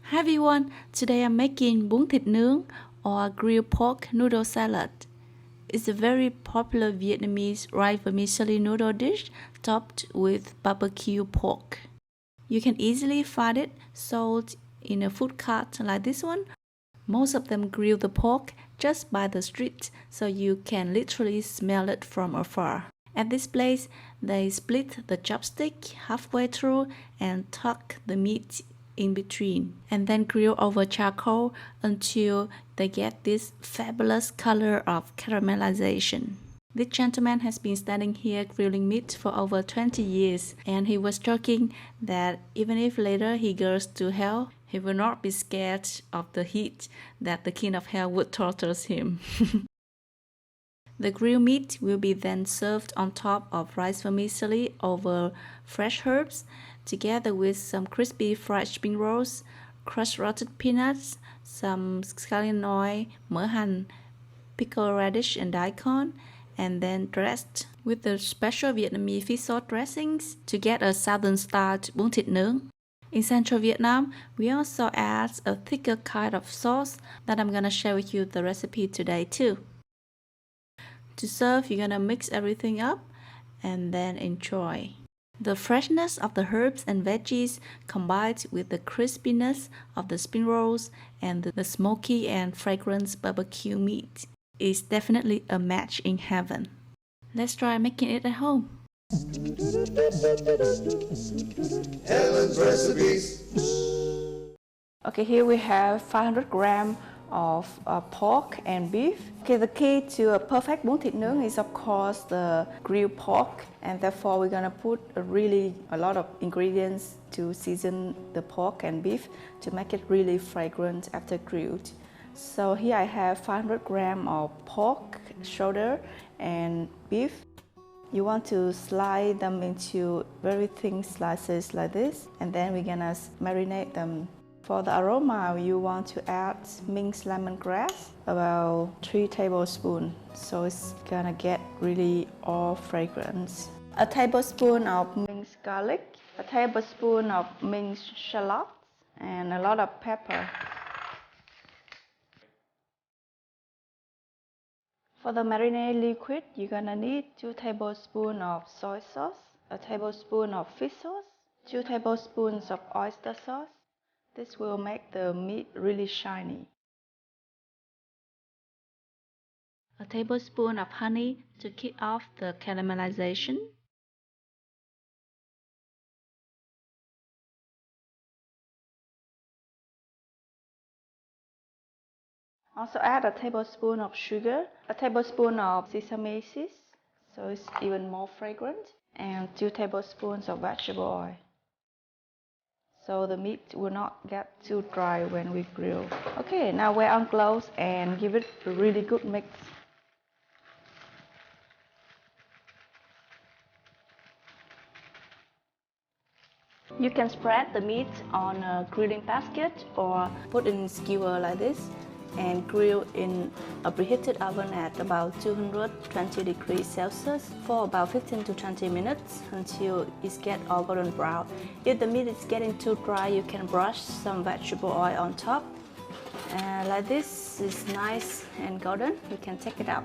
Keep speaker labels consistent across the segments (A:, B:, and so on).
A: Hi everyone, today I'm making bún thịt nướng or grilled pork noodle salad. It's a very popular Vietnamese rice vermicelli noodle dish topped with barbecue pork. You can easily find it sold in a food cart like this one. Most of them grill the pork just by the street, so you can literally smell it from afar. At this place, they split the chopstick halfway through and tuck the meat in between, and then grill over charcoal until they get this fabulous color of caramelization. This gentleman has been standing here grilling meat for over 20 years, and he was joking that even if later he goes to hell, he will not be scared of the heat that the king of hell would torture him. The grilled meat will be then served on top of rice vermicelli over fresh herbs, together with some crispy fried spring rolls, crushed roasted peanuts, some scallion oil, mỡ hành, pickled radish and daikon, and then dressed with the special Vietnamese fish sauce dressings to get a southern-style bún thịt nướng. In central Vietnam, we also add a thicker kind of sauce that I'm gonna share with you the recipe today too. To serve, you're gonna mix everything up and then enjoy. The freshness of the herbs and veggies combined with the crispiness of the spring rolls and the smoky and fragrant barbecue meat is definitely a match in heaven. Let's try making it at home.
B: Helen's recipes.
A: Okay, here we have 500 grams of pork and beef. Okay, the key to a perfect bún thịt nướng is of course the grilled pork, and therefore we're gonna put a lot of ingredients to season the pork and beef to make it really fragrant after grilled. So here I have 500 grams of pork shoulder and beef. You want to slice them into very thin slices like this, and then we're gonna marinate them. For the aroma, you want to add minced lemongrass, about 3 tablespoons, so it's gonna get really all fragrance. A tablespoon of minced garlic, a tablespoon of minced shallots, and a lot of pepper. For the marinade liquid, you're gonna need 2 tablespoons of soy sauce, a tablespoon of fish sauce, 2 tablespoons of oyster sauce. This will make the meat really shiny. A tablespoon of honey to kick off the caramelization. Also add a tablespoon of sugar, a tablespoon of sesame seeds, so it's even more fragrant, and 2 tablespoons of vegetable oil. So the meat will not get too dry when we grill. Okay, now wear on gloves and give it a really good mix. You can spread the meat on a grilling basket or put in a skewer like this and grill in a preheated oven at about 220 degrees Celsius for about 15 to 20 minutes until it gets all golden brown. If the meat is getting too dry, you can brush some vegetable oil on top. And like this is nice and golden, you can take it out.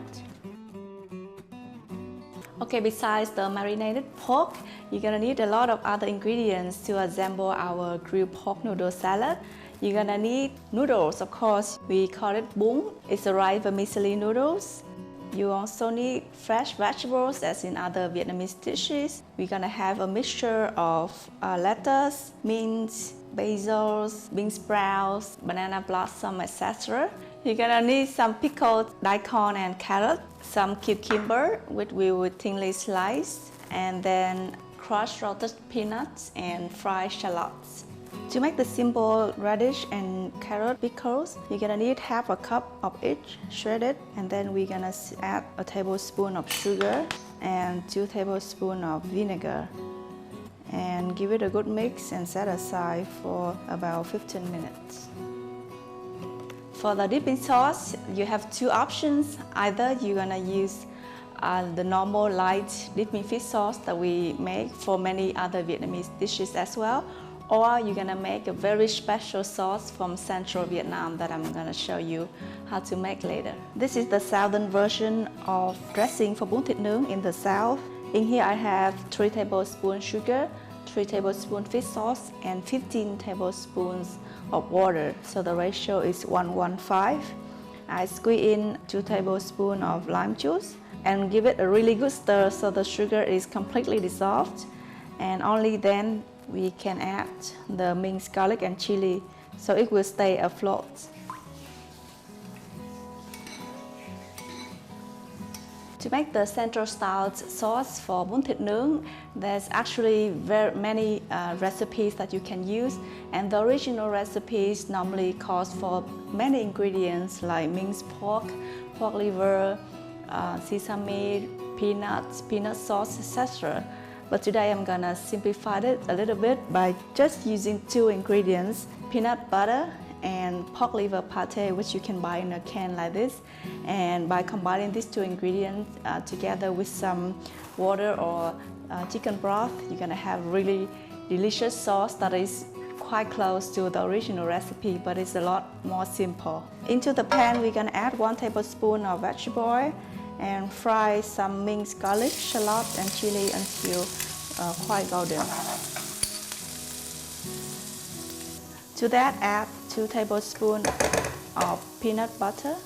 A: Okay, besides the marinated pork, you're gonna need a lot of other ingredients to assemble our grilled pork noodle salad. You're gonna need noodles, of course. We call it bún. It's a rice vermicelli noodles. You also need fresh vegetables, as in other Vietnamese dishes. We're gonna have a mixture of lettuce, mint, basils, bean sprouts, banana blossom, etc. You're gonna need some pickled daikon and carrot, some cucumber, which we will thinly slice, and then crushed roasted peanuts and fried shallots. To make the simple radish and carrot pickles, you're gonna need half a cup of each shredded, and then we're gonna add a tablespoon of sugar and 2 tablespoons of vinegar. And give it a good mix and set aside for about 15 minutes. For the dipping sauce, you have 2 options. Either you're gonna use the normal light dipping fish sauce that we make for many other Vietnamese dishes as well, Or you're gonna make a very special sauce from Central Vietnam that I'm gonna show you how to make later. This is the southern version of dressing for bún thịt nướng in the south. In here I have 3 tablespoons sugar, 3 tablespoons fish sauce, and 15 tablespoons of water. So the ratio is 1:1:5. I squeeze in 2 tablespoons of lime juice and give it a really good stir so the sugar is completely dissolved. And only then we can add the minced garlic and chili so it will stay afloat. To make the Central style sauce for bún thịt nướng, there's actually very many recipes that you can use, and the original recipes normally calls for many ingredients like minced pork, pork liver, sesame, peanuts, peanut sauce, etc. But today I'm gonna simplify it a little bit by just using 2 ingredients, peanut butter and pork liver pate, which you can buy in a can like this. And by combining these 2 ingredients together with some water or chicken broth, you're gonna have really delicious sauce that is quite close to the original recipe, but it's a lot more simple. Into the pan, we're gonna add 1 tablespoon of vegetable oil and fry some minced garlic, shallot, and chili until quite golden. To that, add 2 tablespoons of peanut butter,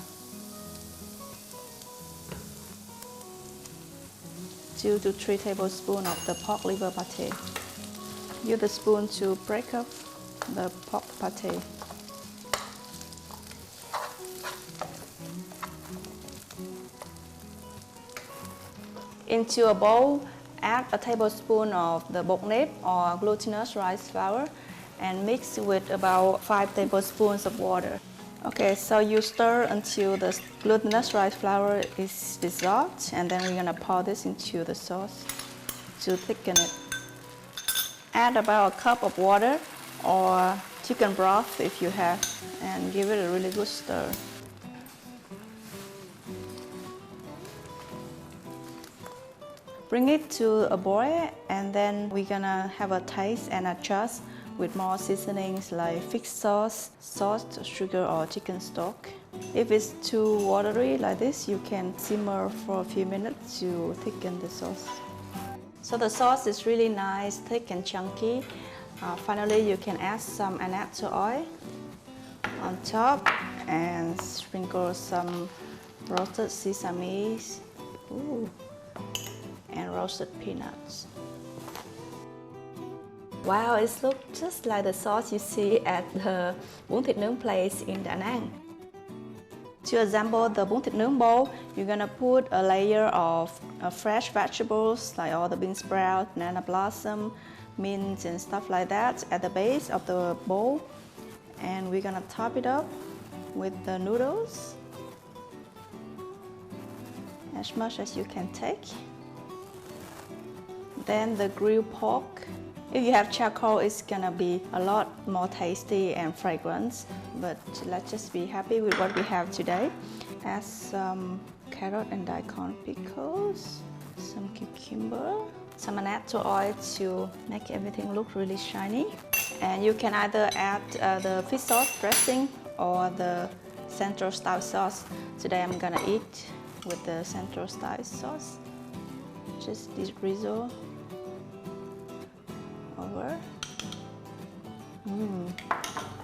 A: 2 to 3 tablespoons of the pork liver pate. Use the spoon to break up the pork pate. Into a bowl, add a tablespoon of the bột nếp or glutinous rice flour and mix with about 5 tablespoons of water. Okay, so you stir until the glutinous rice flour is dissolved, and then we're gonna pour this into the sauce to thicken it. Add about a cup of water or chicken broth if you have, and give it a really good stir. Bring it to a boil, and then we're gonna have a taste and adjust with more seasonings like fish sauce, salt, sugar, or chicken stock. If it's too watery like this, you can simmer for a few minutes to thicken the sauce. So the sauce is really nice, thick and chunky. Finally, you can add some annatto oil on top and sprinkle some roasted sesame and roasted peanuts. Wow, it looks just like the sauce you see at the bún thịt nướng place in Da Nang. To assemble the bún thịt nướng bowl, you're gonna put a layer of fresh vegetables like all the bean sprout, banana blossom, mint and stuff like that at the base of the bowl. And we're gonna top it up with the noodles, as much as you can take. Then the grilled pork. If you have charcoal, it's gonna be a lot more tasty and fragrant, but let's just be happy with what we have today. Add some carrot and daikon pickles, some cucumber, some annatto oil to make everything look really shiny. And you can either add the fish sauce dressing or the Central style sauce. Today I'm gonna eat with the Central style sauce. Just drizzle over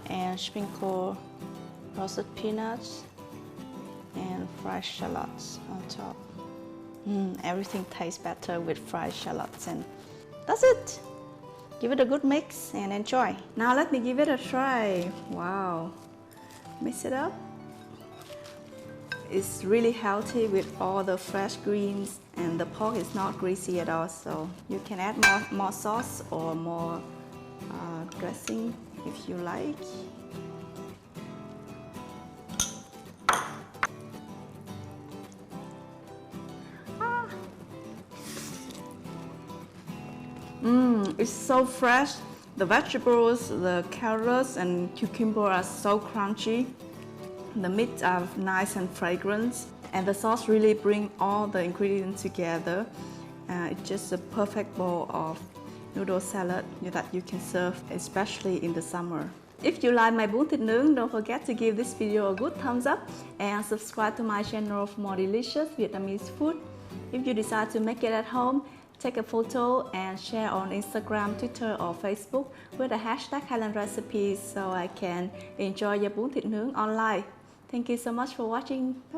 A: and sprinkle roasted peanuts and fried shallots on top. Everything tastes better with fried shallots, and that's it. Give it a good mix and enjoy. Now let me give it a try. Wow, mix it up. It's really healthy with all the fresh greens, and the pork is not greasy at all, so you can add more sauce or more dressing if you like. It's so fresh. The vegetables, the carrots and cucumber are so crunchy. The meat are nice and fragrant, and the sauce really brings all the ingredients together. It's just a perfect bowl of noodle salad that you can serve, especially in the summer. If you like my bún thịt nướng, don't forget to give this video a good thumbs up and subscribe to my channel for more delicious Vietnamese food. If you decide to make it at home, take a photo and share on Instagram, Twitter or Facebook with the hashtag Helen recipes so I can enjoy your bún thịt nướng online. Thank you so much for watching. Bye bye.